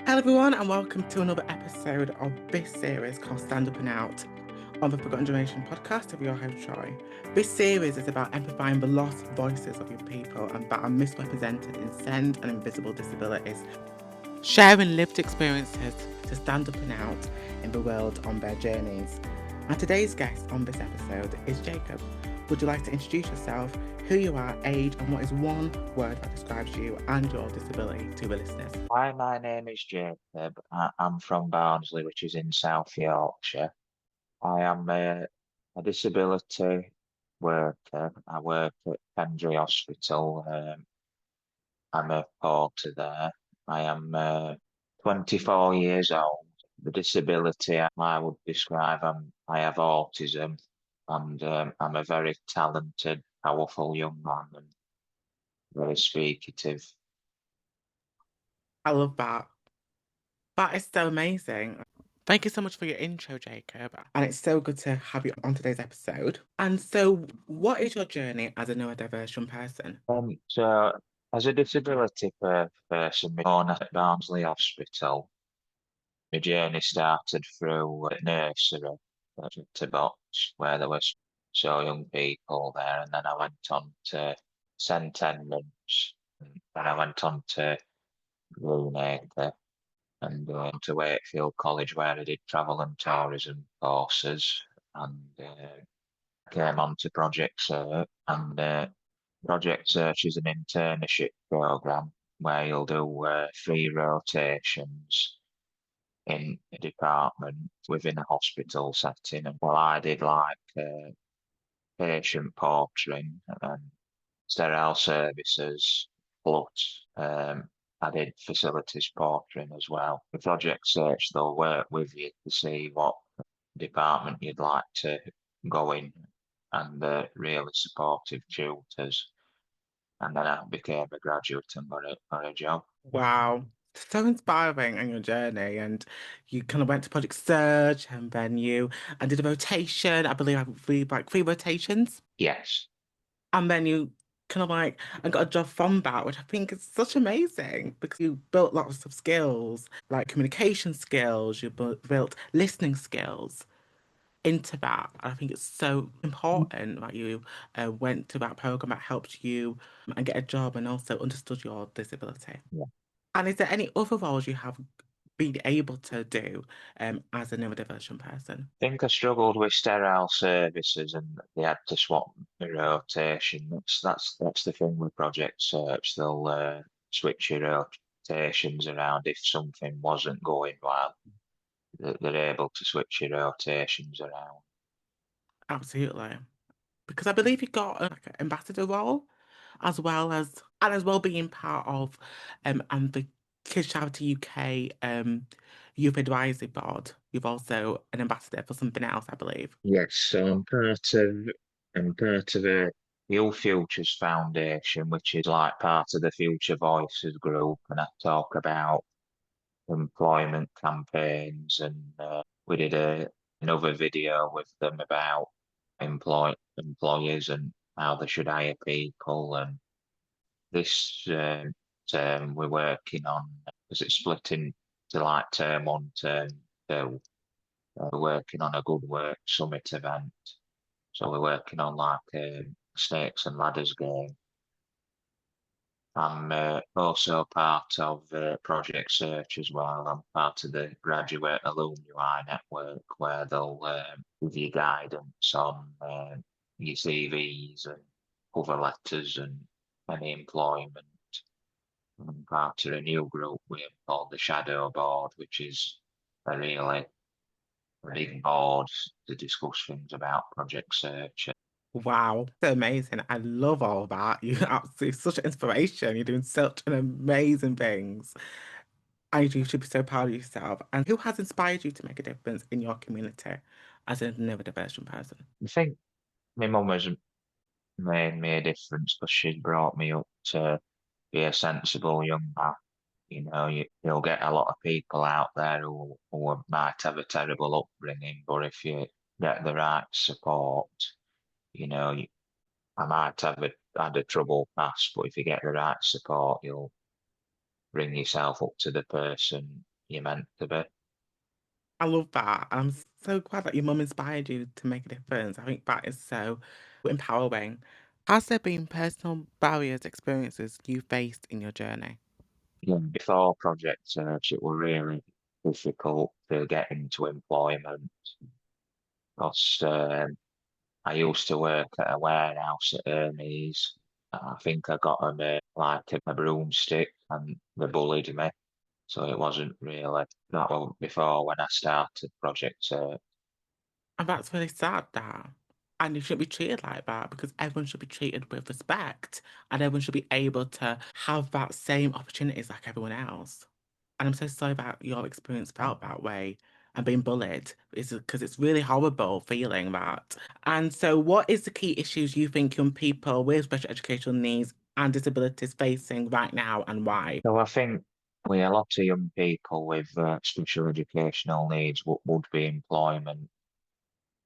Hello, everyone, and welcome to another episode of this series called Stand Up and Out on the Forgotten Generation podcast of your host, Troy. This series is about amplifying the lost voices of your people and that are misrepresented in SEND and invisible disabilities, sharing lived experiences to stand up and out in the world on their journeys. And today's guest on this episode is Jacob. Would you like to introduce yourself, who you are, age, and what is one word that describes you and your disability to the listeners? Hi, my name is Jacob. I'm from Barnsley, which is in South Yorkshire. I am a disability worker. I work at Pendry Hospital. I'm a porter there. I am 24 years old. The disability I would describe, I have autism, and I'm a very talented, powerful young man and very speakative. I love that. That is so amazing. Thank you so much for your intro, Jacob. And it's so good to have you on today's episode. And so, what is your journey as a neurodivergent person? So as a disability person born at Barnsley Hospital, my journey started through nursery to box where there was so young people there, and then I went on to St Edmunds, and then I went on to Greenacre and to Wakefield College where I did travel and tourism courses, and came on to Project Search, and Project Search is an internship program where you'll do 3 rotations in a department within a hospital setting. And well, I did like patient portering and sterile services, plus I did facilities portering as well. The Project Search, they'll work with you to see what department you'd like to go in, and really supportive tutors. And then I became a graduate and got a job. Wow. So inspiring on your journey. And you kind of went to Project Search and then you and did a rotation. I believe I three like 3 rotations. Yes. And then you kind of like and got a job from that, which I think is such amazing because you built lots of skills, like communication skills, you built listening skills into that. I think it's so important that you went to that program that helped you and get a job and also understood your disability. Yeah. And is there any other roles you have been able to do as a neurodivergent person? I think I struggled with sterile services and they had to swap the rotation. That's the thing with Project Search. They'll switch your rotations around if something wasn't going well. They're able to switch your rotations around. Absolutely. Because I believe you got like an ambassador role as well being part of and the Kids Charity UK Youth Advisory Board. You've also an ambassador for something else, I believe. Yes, so I'm part of a Youth Futures Foundation, which is like part of the Future Voices group, and I talk about employment campaigns, and we did another video with them about employers and how they should hire people. And this term we're working on, because it's split into like term one, term two. We're working on a Good Work Summit event. So we're working on like a snakes and ladders game. I'm also part of Project Search as well. I'm part of the Graduate Alumni Network where they'll give you guidance on your CVs and cover letters and any employment. I'm part of a new group we have called the Shadow Board, which is a really big board to discuss things about Project Search. Wow, so amazing. I love all that. You're absolutely such an inspiration. You're doing such an amazing things. And you should be so proud of yourself. And who has inspired you to make a difference in your community as a neurodivergent person? I think my mum has made me a difference because she's brought me up to be a sensible young man. You'll get a lot of people out there who might have a terrible upbringing, but if you get the right support, you know, you, I might have had a troubled past, but if you get the right support, you'll bring yourself up to the person you're meant to be. I love that. I'm so glad that your mum inspired you to make a difference. I think that is so empowering. Has there been personal barriers, experiences you faced in your journey? Yeah, before Project Search, it was really difficult to get into employment because I used to work at a warehouse at Hermes. I think I got like a broomstick and they bullied me. So it wasn't really that long before when I started Project Search. And that's really sad, that. And you shouldn't be treated like that because everyone should be treated with respect and everyone should be able to have that same opportunities like everyone else. And I'm so sorry that your experience felt that way and being bullied is because it's really horrible feeling that. And so what is the key issues you think young people with special educational needs and disabilities facing right now and why? So I think with a lot of young people with special educational needs would be employment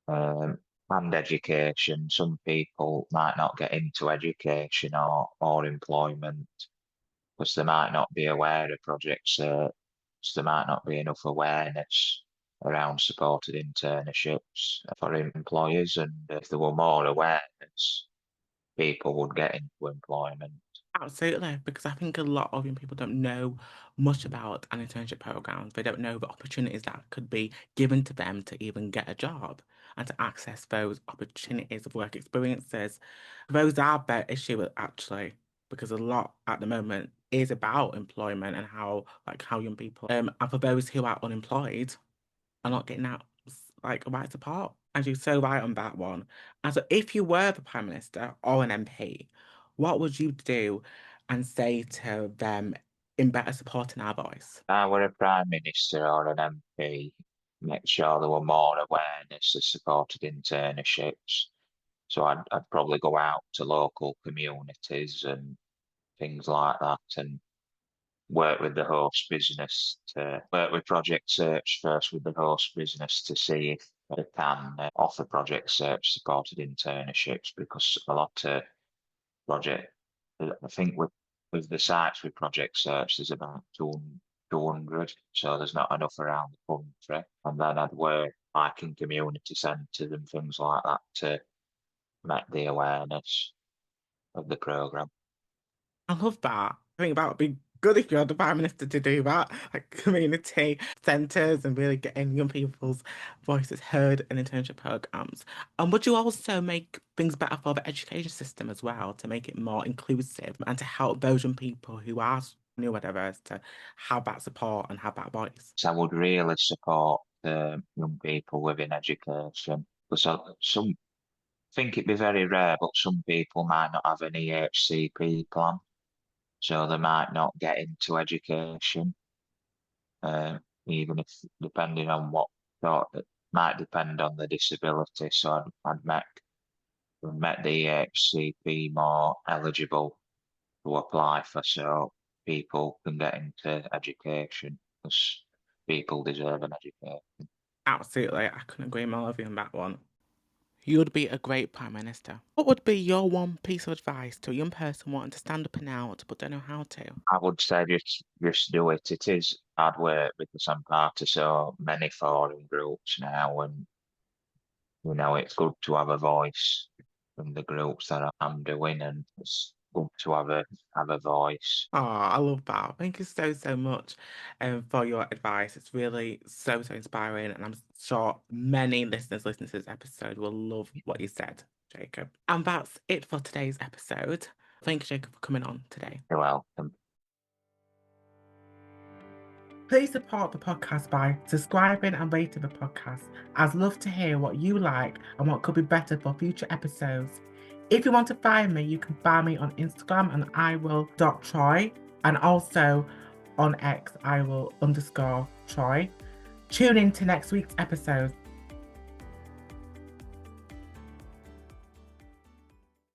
um, and education. Some people might not get into education or employment because they might not be aware of projects. There might not be enough awareness around supported internships for employers, and if there were more awareness, people would get into employment. Absolutely, because I think a lot of young people don't know much about an internship program. They don't know the opportunities that could be given to them to even get a job and to access those opportunities of work experiences. Those are the issue actually, because a lot at the moment is about employment and how young people and for those who are unemployed are not getting that like right support. And you're so right on that one. And so if you were the Prime Minister or an MP, what would you do and say to them in better supporting our voice? If I were a Prime Minister or an MP, make sure there were more awareness of supported internships. So I'd probably go out to local communities and things like that and work with the host business to work with Project Search first with the host business to see if they can offer Project Search supported internships because a lot of project, I think with the sites with Project Search, there's about 200, so there's not enough around the country. And then I'd work like in community centres and things like that to make the awareness of the programme. I love that. I think that would be good if you're the Prime Minister to do that, like community centres and really getting young people's voices heard in internship programs. And would you also make things better for the education system as well to make it more inclusive and to help those young people who are neurodiverse to have that support and have that voice? So I would really support young people within education because some think it'd be very rare, but some people might not have an EHCP plan, so they might not get into education, even if depending on what sort it might depend on the disability. So I'd make the EHCP more eligible to apply for, so people can get into education because people deserve an education. Absolutely, I couldn't agree more with you on that one. You would be a great Prime Minister. What would be your one piece of advice to a young person wanting to stand up and out but don't know how to? I would say just do it. It is hard work because I'm part of so many forum groups now, and it's good to have a voice from the groups that I'm doing, and it's good to have a voice. Oh, I love that. Thank you so, so much for your advice. It's really so, so inspiring. And I'm sure many listeners listening to this episode will love what you said, Jacob. And that's it for today's episode. Thank you, Jacob, for coming on today. You're welcome. Please support the podcast by subscribing and rating the podcast. I'd love to hear what you like and what could be better for future episodes. If you want to find me, you can find me on Instagram and iwill.troy and also on X, iwill_Troy. Tune in to next week's episode.